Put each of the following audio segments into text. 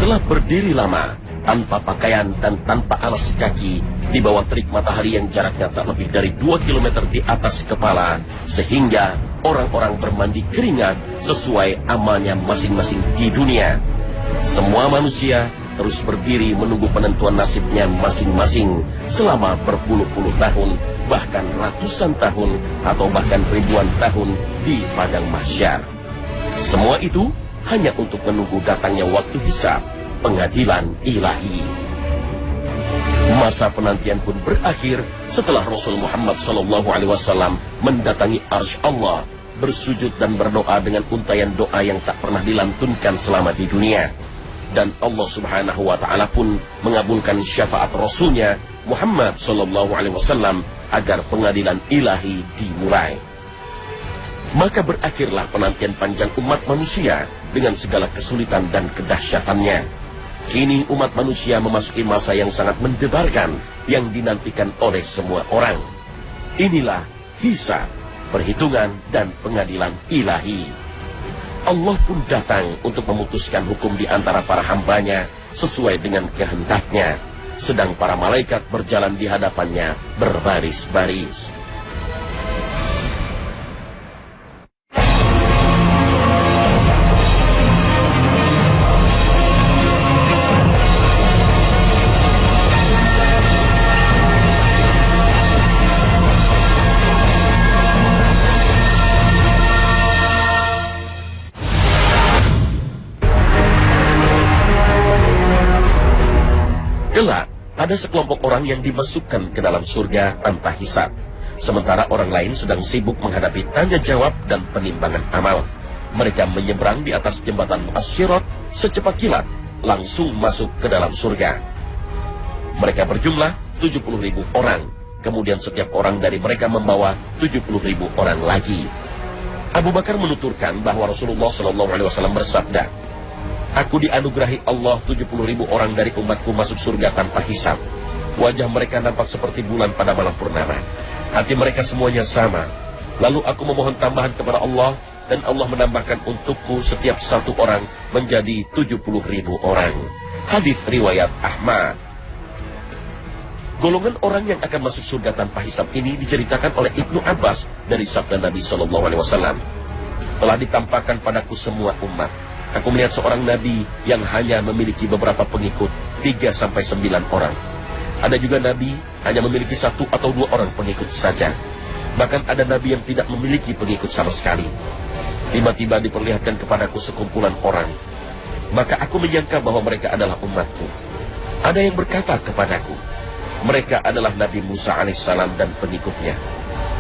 Setelah berdiri lama, tanpa pakaian dan tanpa alas kaki, di bawah terik matahari yang jaraknya tak lebih dari 2 km di atas kepala, sehingga orang-orang bermandi keringat sesuai amalnya masing-masing di dunia. Semua manusia terus berdiri menunggu penentuan nasibnya masing-masing selama berpuluh-puluh tahun, bahkan ratusan tahun, atau bahkan ribuan tahun di padang mahsyar. Semua itu hanya untuk menunggu datangnya waktu hisab, pengadilan ilahi. Masa penantian pun berakhir setelah Rasul Muhammad SAW mendatangi arsy Allah, bersujud dan berdoa dengan untayan doa yang tak pernah dilantunkan selama di dunia. Dan Allah Subhanahu wa Ta'ala pun mengabulkan syafaat Rasulnya Muhammad SAW agar pengadilan ilahi dimulai. Maka berakhirlah penantian panjang umat manusia dengan segala kesulitan dan kedahsyatannya. Kini umat manusia memasuki masa yang sangat mendebarkan yang dinantikan oleh semua orang. Inilah hisab, perhitungan dan pengadilan ilahi. Allah pun datang untuk memutuskan hukum di antara para hambanya sesuai dengan kehendaknya, sedang para malaikat berjalan di hadapannya berbaris-baris. Kelak, ada sekelompok orang yang dimasukkan ke dalam surga tanpa hisab, sementara orang lain sedang sibuk menghadapi tanya jawab dan penimbangan amal. Mereka menyeberang di atas jembatan As-Sirat secepat kilat, langsung masuk ke dalam surga. Mereka berjumlah 70.000 orang, kemudian setiap orang dari mereka membawa 70.000 orang lagi. Abu Bakar menuturkan bahwa Rasulullah SAW bersabda, "Aku dianugerahi Allah 70.000 orang dari umatku masuk surga tanpa hisab. Wajah mereka nampak seperti bulan pada malam purnama. Hati mereka semuanya sama. Lalu aku memohon tambahan kepada Allah, dan Allah menambahkan untukku setiap satu orang menjadi 70.000 orang." Hadis riwayat Ahmad. Golongan orang yang akan masuk surga tanpa hisab ini diceritakan oleh Ibnu Abbas dari sabda Nabi SAW. "Telah ditampakkan padaku semua umat. Aku melihat seorang nabi yang hanya memiliki beberapa pengikut, 3-9 orang. Ada juga nabi hanya memiliki 1 atau 2 orang pengikut saja. Bahkan ada nabi yang tidak memiliki pengikut sama sekali. Tiba-tiba diperlihatkan kepadaku sekumpulan orang. Maka aku menyangka bahwa mereka adalah umatku. Ada yang berkata kepadaku, mereka adalah Nabi Musa alaihissalam dan pengikutnya.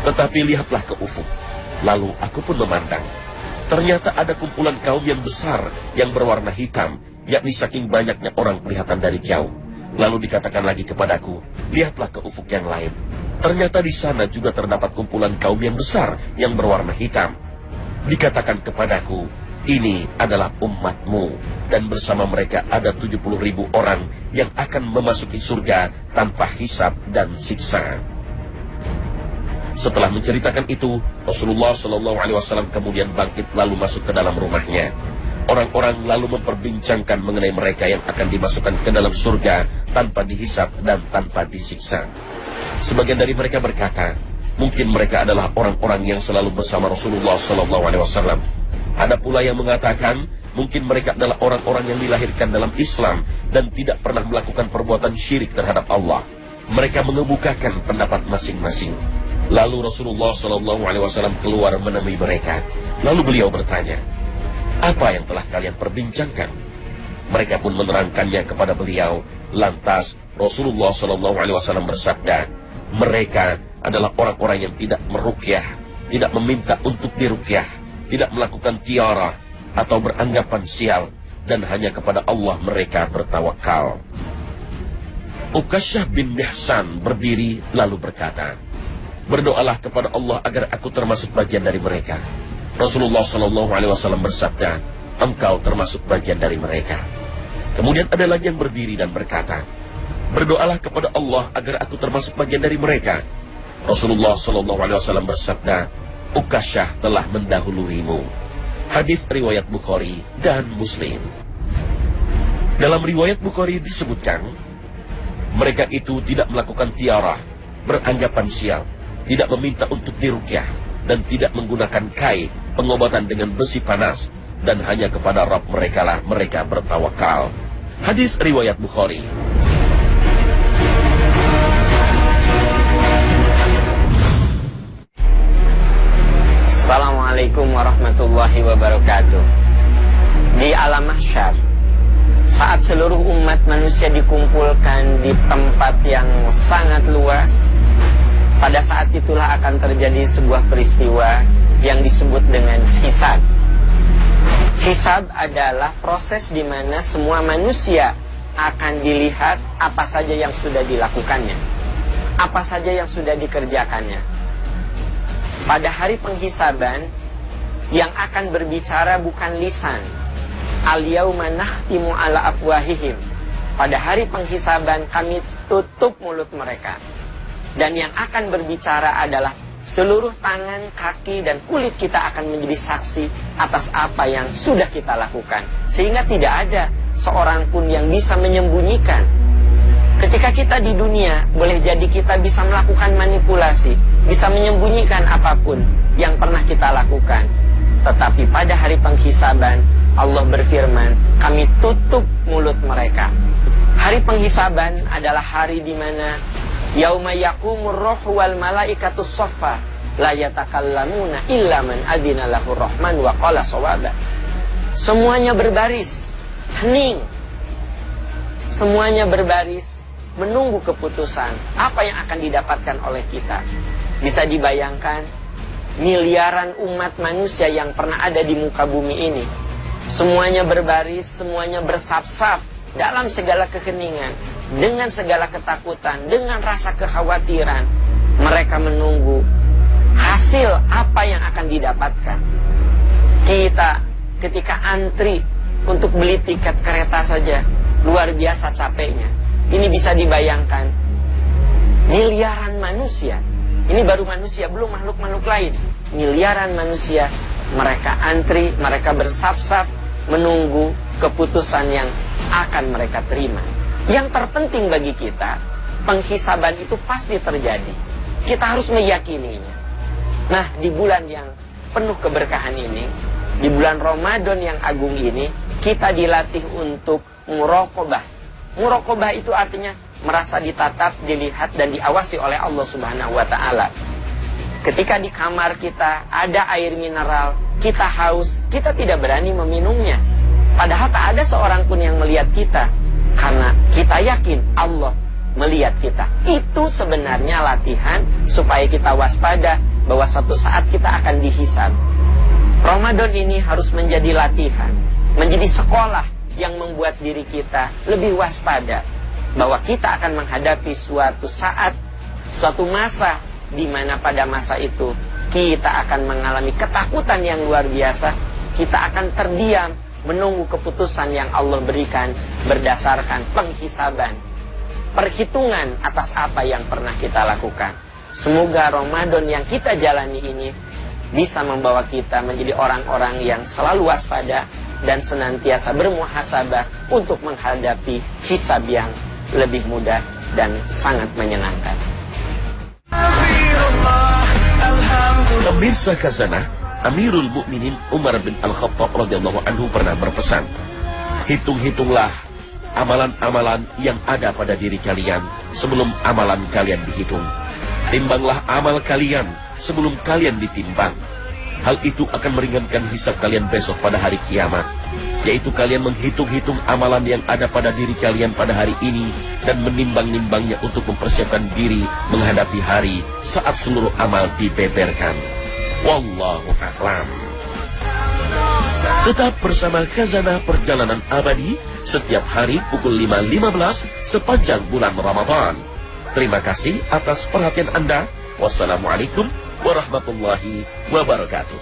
Tetapi lihatlah ke ufuk. Lalu aku pun memandang. Ternyata ada kumpulan kaum yang besar yang berwarna hitam, yakni saking banyaknya orang kelihatan dari jauh. Lalu dikatakan lagi kepadaku, lihatlah ke ufuk yang lain. Ternyata di sana juga terdapat kumpulan kaum yang besar yang berwarna hitam. Dikatakan kepadaku, ini adalah umatmu, dan bersama mereka ada 70.000 orang yang akan memasuki surga tanpa hisab dan siksa. Setelah menceritakan itu, Rasulullah SAW kemudian bangkit lalu masuk ke dalam rumahnya. Orang-orang lalu memperbincangkan mengenai mereka yang akan dimasukkan ke dalam surga tanpa dihisab dan tanpa disiksa. Sebagian dari mereka berkata, mungkin mereka adalah orang-orang yang selalu bersama Rasulullah SAW. Ada pula yang mengatakan, mungkin mereka adalah orang-orang yang dilahirkan dalam Islam dan tidak pernah melakukan perbuatan syirik terhadap Allah. Mereka mengemukakan pendapat masing-masing. Lalu Rasulullah SAW keluar menemui mereka. Lalu beliau bertanya, apa yang telah kalian perbincangkan? Mereka pun menerangkannya kepada beliau. Lantas Rasulullah SAW bersabda, mereka adalah orang-orang yang tidak meruqyah, tidak meminta untuk diruqyah, tidak melakukan tiarah atau beranggapan sial, dan hanya kepada Allah mereka bertawakal. Ukasyah bin Mihsan berdiri lalu berkata, berdoalah kepada Allah agar aku termasuk bagian dari mereka. Rasulullah SAW bersabda, engkau termasuk bagian dari mereka. Kemudian ada lagi yang berdiri dan berkata, berdoalah kepada Allah agar aku termasuk bagian dari mereka. Rasulullah SAW bersabda, Ukasyah telah mendahuluimu. Hadis riwayat Bukhari dan Muslim. Dalam riwayat Bukhari disebutkan, mereka itu tidak melakukan tiarah, beranggapan sial, tidak meminta untuk diruqyah, dan tidak menggunakan kai, pengobatan dengan besi panas, dan hanya kepada Rabb mereka lah mereka bertawakal. Hadis riwayat Bukhari. Assalamualaikum warahmatullahi wabarakatuh. Di alam mahsyar, saat seluruh umat manusia dikumpulkan di tempat yang sangat luas, pada saat itulah akan terjadi sebuah peristiwa yang disebut dengan hisab. Hisab adalah proses di mana semua manusia akan dilihat apa saja yang sudah dilakukannya, apa saja yang sudah dikerjakannya. Pada hari penghisaban, yang akan berbicara bukan lisan. Al-yauma nakhtimu ala afwahihim. Pada hari penghisaban kami tutup mulut mereka. Dan yang akan berbicara adalah seluruh tangan, kaki, dan kulit kita akan menjadi saksi atas apa yang sudah kita lakukan. Sehingga tidak ada seorang pun yang bisa menyembunyikan. Ketika kita di dunia, boleh jadi kita bisa melakukan manipulasi, bisa menyembunyikan apapun yang pernah kita lakukan. Tetapi pada hari penghisaban, Allah berfirman, kami tutup mulut mereka. Hari penghisaban adalah hari di mana yauma yaqumur ruhu wal malaikatu shaffa la yatakallamuna illa man adzina lahu rahman wa qala shawaba. Semuanya berbaris, hening. Semuanya berbaris menunggu keputusan apa yang akan didapatkan oleh kita. Bisa dibayangkan miliaran umat manusia yang pernah ada di muka bumi ini, semuanya berbaris, semuanya bersaf-saf dalam segala keheningan, dengan segala ketakutan, dengan rasa kekhawatiran. Mereka menunggu hasil apa yang akan didapatkan. Kita ketika antri untuk beli tiket kereta saja luar biasa capeknya. Ini bisa dibayangkan miliaran manusia. Ini baru manusia, belum makhluk-makhluk lain. Miliaran manusia, mereka antri, mereka bersaf-saf menunggu keputusan yang akan mereka terima. Yang terpenting bagi kita, penghisaban itu pasti terjadi. Kita harus meyakininya. Nah, di bulan yang penuh keberkahan ini, di bulan Ramadan yang agung ini, kita dilatih untuk muraqabah. Muraqabah itu artinya merasa ditatap, dilihat, dan diawasi oleh Allah Subhanahu wa ta'ala. Ketika di kamar kita ada air mineral, kita haus, kita tidak berani meminumnya. Padahal tak ada seorang pun yang melihat kita, karena kita yakin Allah melihat kita. Itu sebenarnya latihan supaya kita waspada bahwa suatu saat kita akan dihisab. Ramadan ini harus menjadi latihan, menjadi sekolah yang membuat diri kita lebih waspada bahwa kita akan menghadapi suatu saat, suatu masa di mana pada masa itu kita akan mengalami ketakutan yang luar biasa. Kita akan terdiam menunggu keputusan yang Allah berikan berdasarkan penghisaban, perhitungan atas apa yang pernah kita lakukan. Semoga Ramadan yang kita jalani ini bisa membawa kita menjadi orang-orang yang selalu waspada dan senantiasa bermuhasabah untuk menghadapi hisab yang lebih mudah dan sangat menyenangkan. Pemirsa Khazanah, Amirul Mukminin Umar bin Al-Khattab radhiyallahu anhu pernah berpesan, hitung-hitunglah amalan-amalan yang ada pada diri kalian sebelum amalan kalian dihitung. Timbanglah amal kalian sebelum kalian ditimbang. Hal itu akan meringankan hisab kalian besok pada hari kiamat, yaitu kalian menghitung-hitung amalan yang ada pada diri kalian pada hari ini dan menimbang-nimbangnya untuk mempersiapkan diri menghadapi hari saat seluruh amal dibeberkan. Wallahu a'lam. Tetap bersama Khazanah Perjalanan Abadi setiap hari pukul 5.15 sepanjang bulan Ramadan. Terima kasih atas perhatian Anda. Wassalamualaikum warahmatullahi wabarakatuh.